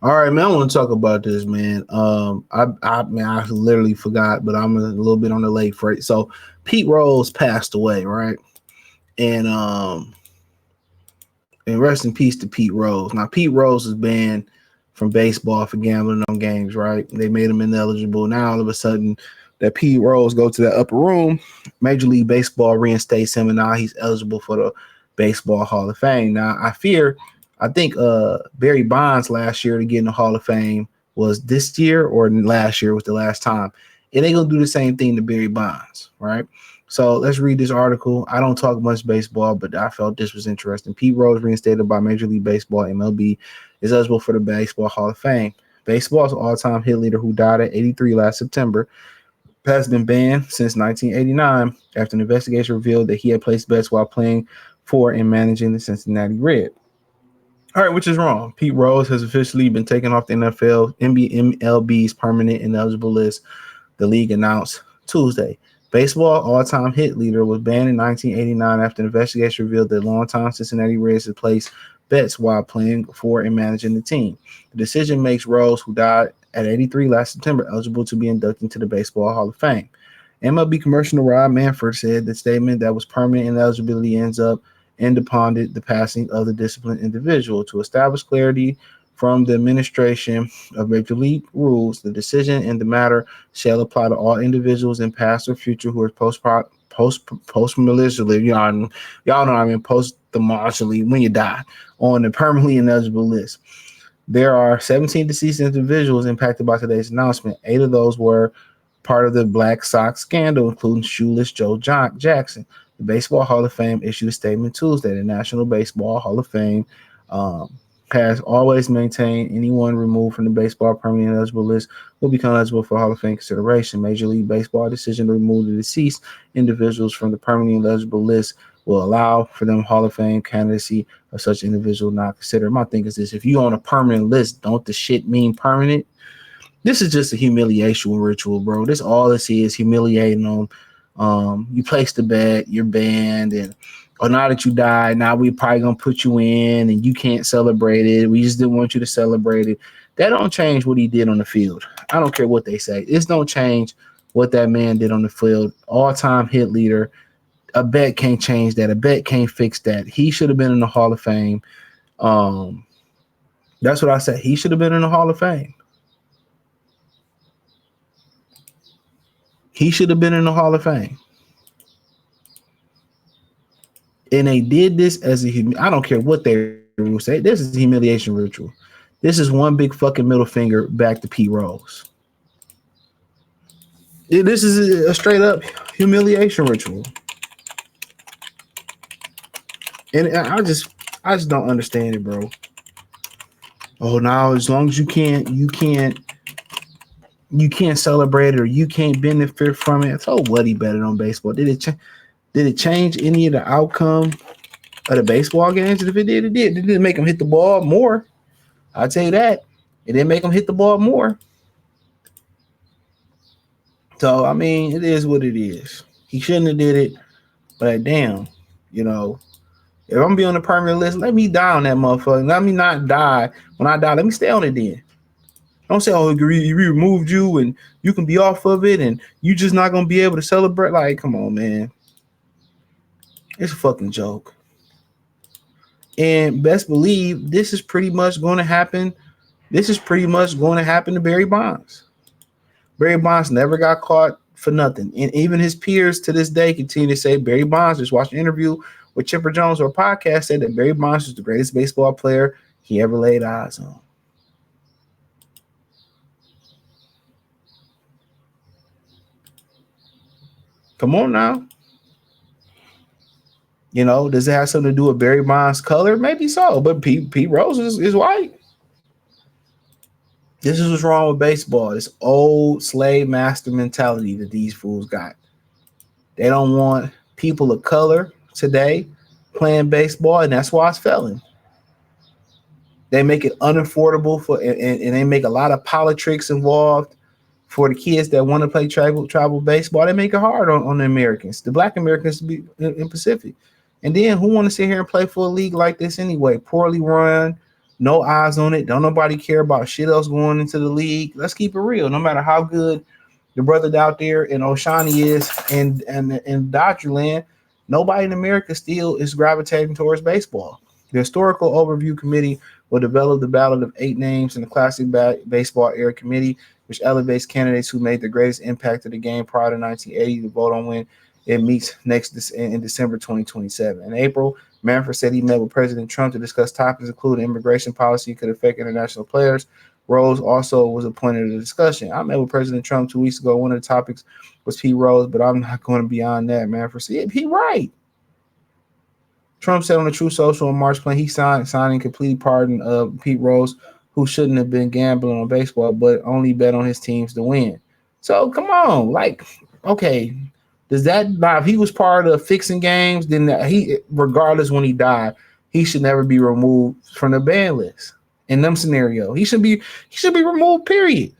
All right, man. I want to talk about this, man. I literally forgot, but I'm a little bit on the late freight. So Pete Rose passed away, right? And and rest in peace to Pete Rose. Now Pete Rose is banned from baseball for gambling on games, right? They made him ineligible. Now all of a sudden, that Pete Rose go to the upper room. Major League Baseball reinstates him, and now he's eligible for the Baseball Hall of Fame. Now I think Barry Bonds last year to get in the Hall of Fame was this year or last year was the last time. And they're gonna do the same thing to Barry Bonds, right? So let's read this article. I don't talk much baseball, but I felt this was interesting. Pete Rose, reinstated by Major League Baseball (MLB), is eligible for the Baseball Hall of Fame. Baseball's all-time hit leader, who died at 83 last September, has been banned since 1989 after an investigation revealed that he had placed bets while playing for and managing the Cincinnati Reds. All right, which is wrong. Pete Rose has officially been taken off the MLB's permanent ineligible list, the league announced Tuesday. Baseball all-time hit leader was banned in 1989 after an investigation revealed that longtime Cincinnati Reds had placed bets while playing for and managing the team. The decision makes Rose, who died at 83 last September, eligible to be inducted into the Baseball Hall of Fame. MLB Commissioner Rob Manfred said the statement that was permanent ineligibility ends up and upon the passing of the disciplined individual. To establish clarity from the administration of Major League rules, the decision in the matter shall apply to all individuals in past or future who are post-militially, y'all know what I mean, post-martially, when you die, on the permanently ineligible list. There are 17 deceased individuals impacted by today's announcement. 8 of those were part of the Black Sox scandal, including shoeless Joe Jackson. The Baseball Hall of Fame issued a statement Tuesday. The National Baseball Hall of Fame has always maintained anyone removed from the baseball permanently ineligible list will become eligible for Hall of Fame consideration. Major League Baseball decision to remove the deceased individuals from the permanently ineligible list will allow for them Hall of Fame candidacy of such individual not considered. My thing is this: if you on a permanent list, don't the shit mean permanent? This is just a humiliation ritual, bro. This all this is humiliating them. You placed the bet, you're banned, and now that you died, now we probably gonna put you in, and you can't celebrate it. We just didn't want you to celebrate it. That don't change what he did on the field. I don't care what they say. This don't change what that man did on the field. All-time hit leader. A bet can't change that. A bet can't fix that. He should have been in the Hall of Fame. That's what I said. He should have been in the Hall of Fame. He should have been in the Hall of Fame. And they did this as I don't care what they will say. This is a humiliation ritual. This is one big fucking middle finger back to Pete Rose. This is a straight up humiliation ritual. And I just don't understand it, bro. Oh, now as long as you can't celebrate it or you can't benefit from it. So what he betted on baseball? Did it change any of the outcome of the baseball games? And if it did, it did. It didn't make him hit the ball more. I'll tell you that. It didn't make him hit the ball more. So, I mean, it is what it is. He shouldn't have did it. But damn, if I'm going to be on the permanent list, let me die on that motherfucker. Let me not die. When I die, let me stay on it then. Don't say, oh, he removed you and you can be off of it and you just not going to be able to celebrate. Like, come on, man. It's a fucking joke. And best believe this is pretty much going to happen. This is pretty much going to happen to Barry Bonds. Barry Bonds never got caught for nothing. And even his peers to this day continue to say Barry Bonds, just watched an interview with Chipper Jones or a podcast, said that Barry Bonds was the greatest baseball player he ever laid eyes on. Come on now. Does it have something to do with Barry Bonds' color? Maybe so, but Pete Rose is white. This is what's wrong with baseball. This old slave master mentality that these fools got. They don't want people of color today playing baseball, and that's why it's failing. They make it unaffordable and they make a lot of politics involved for the kids that want to play travel baseball. They make it hard on the Americans, the Black Americans, to be in Pacific. And then who want to sit here and play for a league like this anyway? Poorly run, No eyes on it. Don't nobody care about shit else going into the league. Let's keep it real. No matter how good the brother out there in Oshani is and Dodgerland, nobody in America still is gravitating towards baseball. The historical overview committee will develop the ballot of 8 names in the classic baseball era committee, which elevates candidates who made the greatest impact to the game prior to 1980 to vote on when it meets next in December 2027. In April, Manfred said he met with President Trump to discuss topics including immigration policy could affect international players. Rose also was appointed to the discussion. I met with President Trump 2 weeks ago. One of the topics was Pete Rose, but I'm not going beyond that, Manfred said. He right. Trump said on the True Social on March plan he signing complete pardon of Pete Rose, who shouldn't have been gambling on baseball, but only bet on his teams to win. So come on, like, okay, does that now if he was part of fixing games, then he, regardless when he died, he should never be removed from the ban list. In them scenario, he should be removed. Period.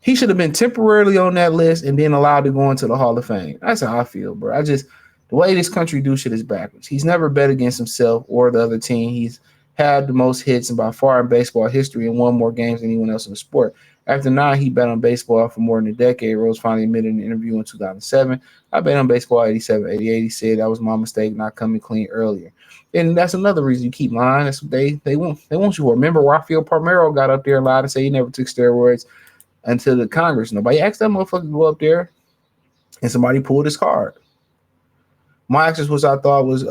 He should have been temporarily on that list and then allowed to go into the Hall of Fame. That's how I feel, bro. The way this country do shit is backwards. He's never bet against himself or the other team. He's had the most hits and by far in baseball history and won more games than anyone else in the sport. After 9, he bet on baseball for more than a decade. Rose finally admitted in an interview in 2007, I bet on baseball 87, 88. He said that was my mistake, not coming clean earlier. And that's another reason you keep lying. That's what they want you for. Remember, Rafael Palmeiro got up there and lied and said he never took steroids until the Congress. Nobody asked that motherfucker to go up there, and somebody pulled his card. My actions, which I thought was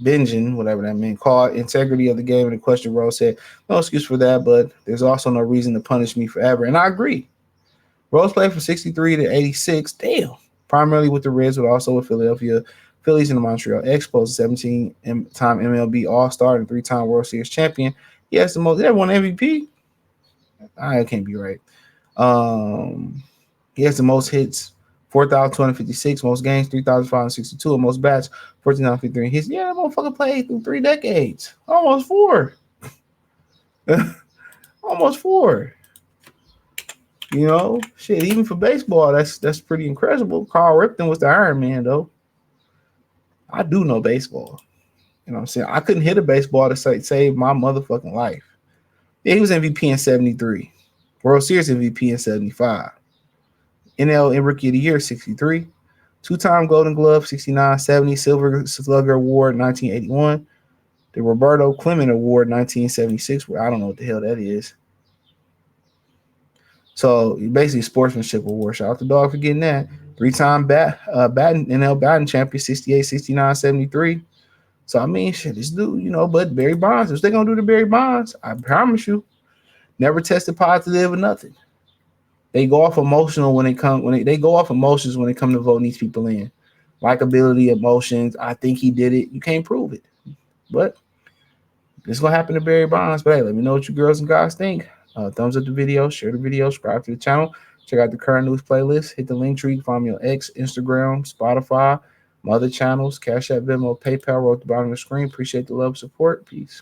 binging, whatever that meant, called integrity of the game in question. Rose said, no excuse for that, but there's also no reason to punish me forever. And I agree. Rose played from 63 to 86, damn, primarily with the Reds, but also with Philadelphia Phillies and the Montreal Expos, 17-time MLB All-Star and 3-time World Series champion. He has the most, they won MVP? I can't be right. He has the most hits, 4,256, most games, 3,562, and most bats, 1,453 hits. Yeah, that motherfucker played through 3 decades. Almost 4. Almost 4. You know, shit, even for baseball, that's pretty incredible. Carl Ripken was the Iron Man, though. I do know baseball. You know what I'm saying? I couldn't hit a baseball to save my motherfucking life. Yeah, he was MVP in 73. World Series MVP in 75. NL in Rookie of the Year, 63. 2-time Golden Glove, 69, 70. Silver Slugger Award, 1981. The Roberto Clement Award, 1976. I don't know what the hell that is. So basically, sportsmanship award. Shout out to Dog for getting that. 3-time NL batting champion, 68, 69, 73. So I mean, shit, this dude, you know, but Barry Bonds, if they're gonna do the Barry Bonds, I promise you, never tested positive or nothing. They go off emotional when they go off emotions when they come to voting these people in. Likability, emotions. I think he did it. You can't prove it. But it's gonna happen to Barry Bonds. But hey, let me know what you girls and guys think. Thumbs up the video, share the video, subscribe to the channel, check out the current news playlist, hit the link tree, find me on X, Instagram, Spotify, my other channels, Cash App, Venmo, PayPal, right at the bottom of the screen. Appreciate the love, support. Peace.